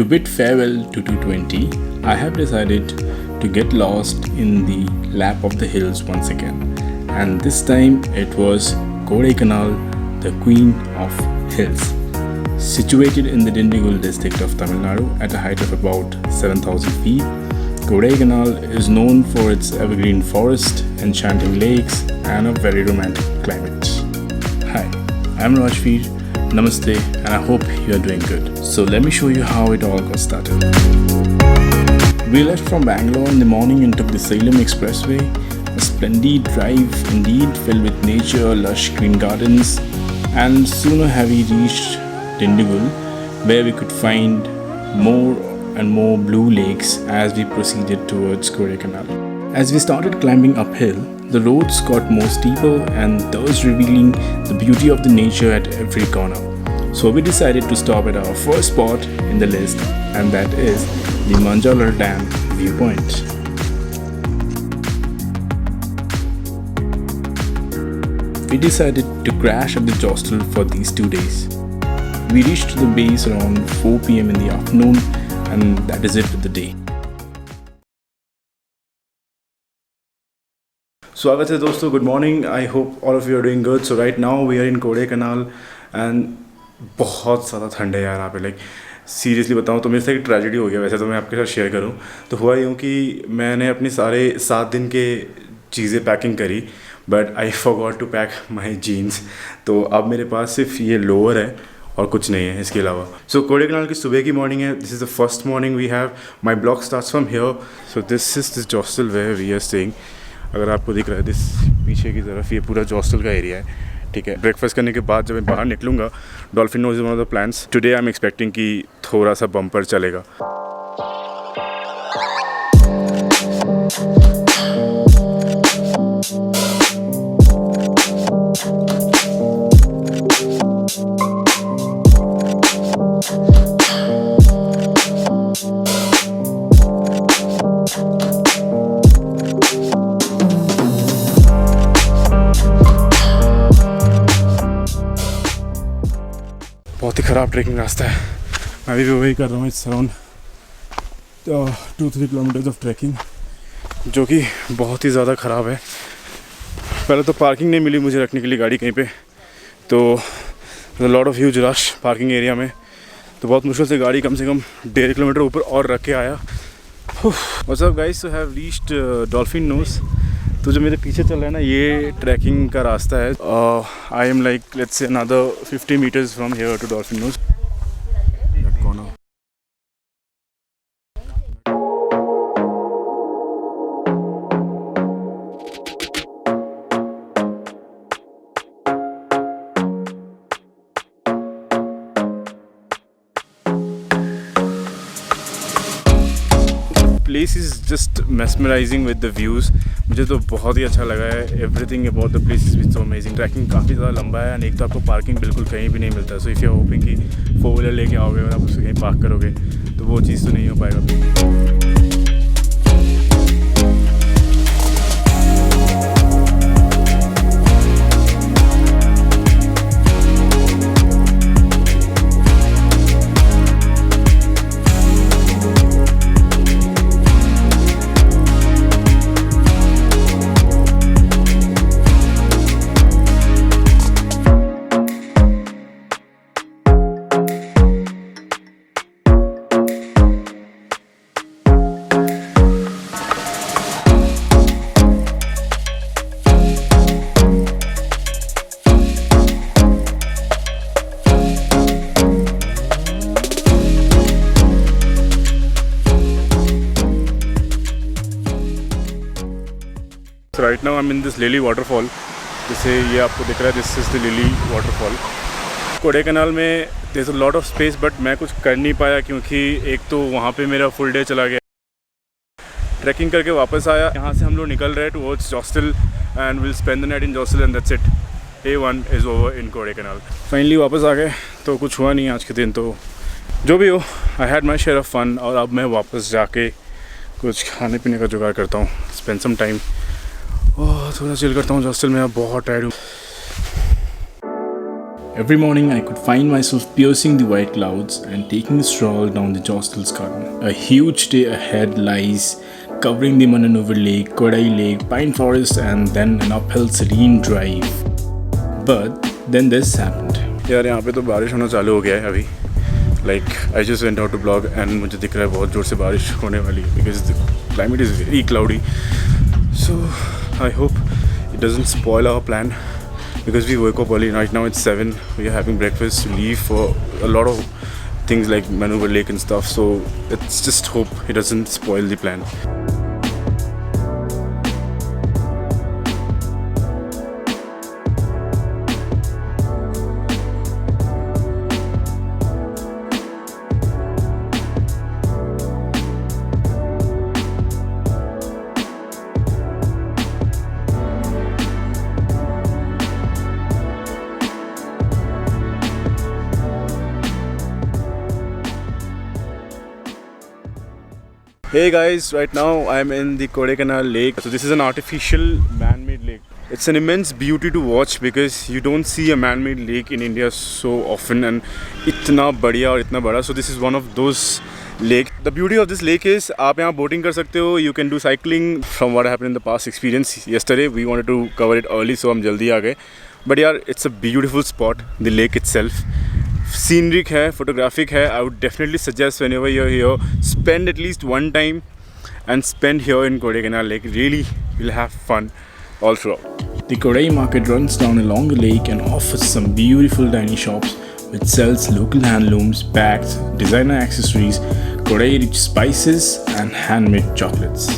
To bid farewell to 220, I have decided to get lost in the lap of the hills once again. And this time it was Kodaikanal, the queen of hills. Situated in the Dindigul district of Tamil Nadu at a height of about 7,000 feet, Kodaikanal is known for its evergreen forest, enchanting lakes, and a very romantic climate. Hi, I'm Rajveer. Namaste, and I hope you are doing good. So let me show you how it all got started. We left from Bangalore in the morning and took the Salem Expressway, a splendid drive indeed filled with nature, lush green gardens, and sooner have we reached Dindigul, where we could find more and more blue lakes as we proceeded towards Kodaikanal. As we started climbing uphill, the roads got more steeper and thus revealing the beauty of the nature at every corner. So we decided to stop at our first spot in the list, and that is the Manjalar Dam viewpoint. We decided to crash at the hostel for these 2 days. We reached the base around 4 p.m. in the afternoon, and that is it for the day. स्वागत है दोस्तों, good morning. I hope all of you are doing good. So right now we are in Kodaikanal and बहुत ज़्यादा ठंड है यार यहाँ पे. लाइक सीरियसली बताऊँ तो मेरे साथ एक ट्रेजेडी हो गया. वैसे तो मैं आपके साथ शेयर करूँ तो हुआ यूँ कि मैंने अपने सारे 7 दिन के चीज़ें पैकिंग करी, but I forgot to pack my jeans. तो अब मेरे पास सिर्फ ये लोअर है और कुछ नहीं है इसके अलावा. सो कोडाईकनाल की सुबह की मॉर्निंग है. This is the first morning we have. My blog starts from here. So this is this hostel where we are staying. अगर आपको दिख रहा है दिस पीछे की तरफ, ये पूरा हॉस्टल का एरिया है. ठीक है, ब्रेकफास्ट करने के बाद जब मैं बाहर निकलूँगा, Dolphin Nose is one of the plans. Today I am expecting कि थोड़ा सा बम्पर चलेगा. बहुत ही ख़राब ट्रैकिंग रास्ता है. मैं भी वही कर रहा हूँ. It's around 2-3 kilometres of trekking, जो कि बहुत ही ज़्यादा ख़राब है. पहले तो पार्किंग नहीं मिली मुझे रखने के लिए गाड़ी कहीं पे, तो lot of huge rush parking area में. तो बहुत मुश्किल से गाड़ी कम से कम 1.5 किलोमीटर ऊपर और रख के आया. What's up guys, so have reached Dolphin Nose. तो जो मेरे पीछे चल रहा है ना, ये ट्रैकिंग का रास्ता है. I am like let's say another 50 metres from here to Dolphin Nose. Place is just mesmerising with the views. मुझे तो बहुत ही अच्छा लगा है. Everything about the place is so amazing. Trekking काफ़ी ज़्यादा लंबा है, एंड एक तो आपको पार्किंग बिल्कुल कहीं भी नहीं मिलता. So if you are hoping कि 4 व्हीलर लेके आओगे और आप उसको कहीं पार्क करोगे तो वो चीज़ तो नहीं हो पाएगा. Right now I am in this Lily waterfall. जैसे ये आपको दिख रहा है, this is the Lily waterfall. Kodaikanal में there is a lot of space, but मैं कुछ कर नहीं पाया क्योंकि एक तो वहाँ पे मेरा फुल डे चला गया. ट्रैकिंग करके वापस आया. यहाँ से हम लोग निकल रहे हैं towards hostel and will spend the night in hostel and that's it. A1 is over in Kodaikanal. Finally वापस आ गए. तो कुछ हुआ नहीं आज के दिन. तो जो भी हो, I had my share of fun. और अब मैं वापस जाके कुछ खाने पीने का जुगाड़ करता हूँ. Spend some time. थोड़ा चिल करता हूँ हॉस्टल में. अब बहुत टायर्ड हूँ. Every morning, I could find myself piercing the white clouds and taking a stroll down the Jostles Garden. A huge day ahead lies, covering the Mananover Lake, Kodai Lake, Pine Forest, and then an uphill serene drive. But then this happened. यार यहाँ पे तो बारिश होना चालू हो गया है अभी. Like I just went out to blog and मुझे दिख रहा है बहुत ज़ोर से बारिश होने वाली है because the climate is very cloudy. So I hope it doesn't spoil our plan. Because we woke up early, right now it's 7, we are having breakfast to leave for a lot of things like Mananover Lake and stuff, so let's just hope it doesn't spoil the plan. Hey guys, right now I'm in the Kodaikanal lake. So this is an artificial man-made lake. It's an immense beauty to watch because you don't see a man-made lake in India so often and itna badhiya aur itna bada. So this is one of those lake. The beauty of this lake is आप यहाँ boating कर सकते हो. You can do cycling. From what happened in the past experience yesterday, we wanted to cover it early, so हम जल्दी आ गए. But यार, it's a beautiful spot. The lake itself. Scenic है, photographic है. I would definitely suggest whenever you're here, spend at least one time and spend here in Kodaikanal Lake. Really, you'll have fun all throughout. The Kodai market runs down along the lake and offers some beautiful tiny shops which sells local handlooms, bags, designer accessories, Kodai rich spices and handmade chocolates.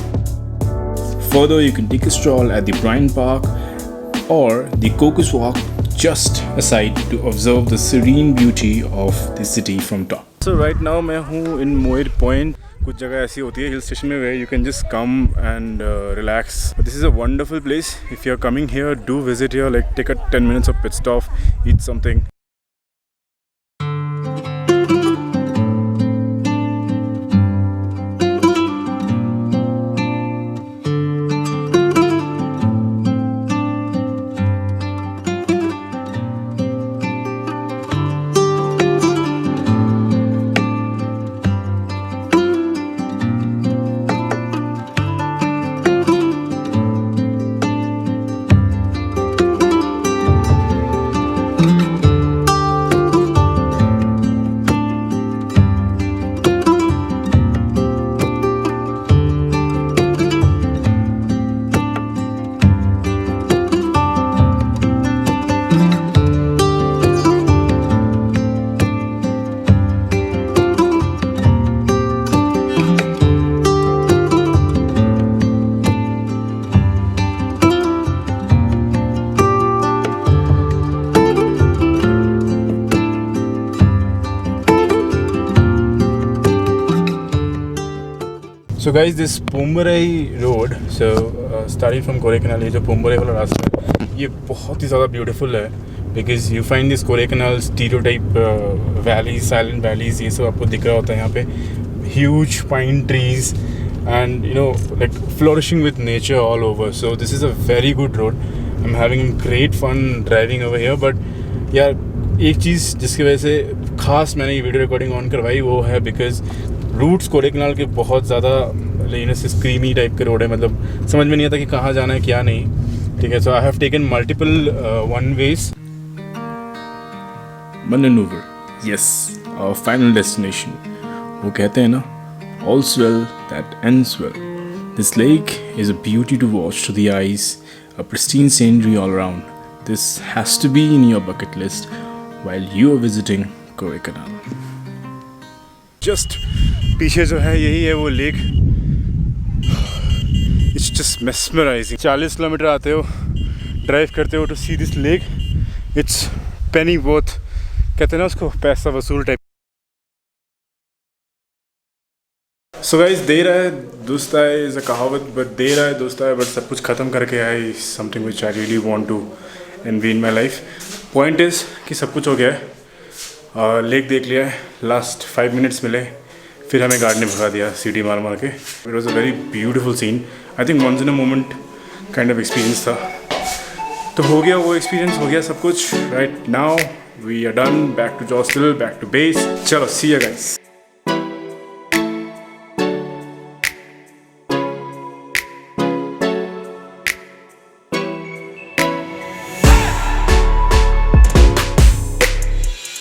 Further, you can take a stroll at the Bryant Park or the Cocos Walk just aside to observe the serene beauty of the city from top. So right now मैं हूँ in Moir Point. कुछ जगह ऐसी होती है hill station में where you can just come and relax. But this is a wonderful place. If you're coming here, do visit here. Like take a 10 minutes of pit stop, eat something. So guys, this Pumbarai road, so starting from Kodaikanal, ये जो Pumbarai वाला रास्ता है, ये बहुत ही ज़्यादा beautiful है because you find this Kodaikanal stereotype valleys, silent valleys, ये सब आपको दिख रहा होता है यहाँ पे, huge pine trees and you know like flourishing with nature all over. So this is a very good road. I'm having great fun driving over here, but यार एक चीज़ जिसकी वजह से खास मैंने ये वीडियो रिकॉर्डिंग ऑन करवाई वो है बिकॉज रूट्स कोडाईकनाल के बहुत ज़्यादा लेने से स्क्रीमी टाइप के रोड है, मतलब समझ में नहीं आता कि कहाँ जाना है क्या नहीं. ठीक है, so I have taken multiple one ways. Mananover, yes, our final destination. वो कहते हैं ना, all's well that ends well. This lake is a beauty to watch to the eyes, a pristine scenery all around. This has to be in your bucket list while you are visiting Kodaikanal. Just पीछे जो है यही है वो lake. It's just mesmerizing. 40 kilometre आते हो, drive करते हो to see this lake. It's penny worth. कहते हैं ना उसको पैसा वसूल टाइप. So guys, देर है दोस्त आए is a कहावत, but देर है दोस्त आए, but सब कुछ ख़त्म करके आए is something which I really want to envy in my life. Point is कि सब कुछ हो गया है. लेक देख लिया है, लास्ट 5 मिनट्स मिले, फिर हमें गार्ड ने भगा दिया सीटी मार मार के. It was a very beautiful scene. I think once in a moment kind of experience था. तो हो गया वो एक्सपीरियंस, हो गया सब कुछ. Right now we are done. Back to hostel, back to base. Chalo, see ya guys.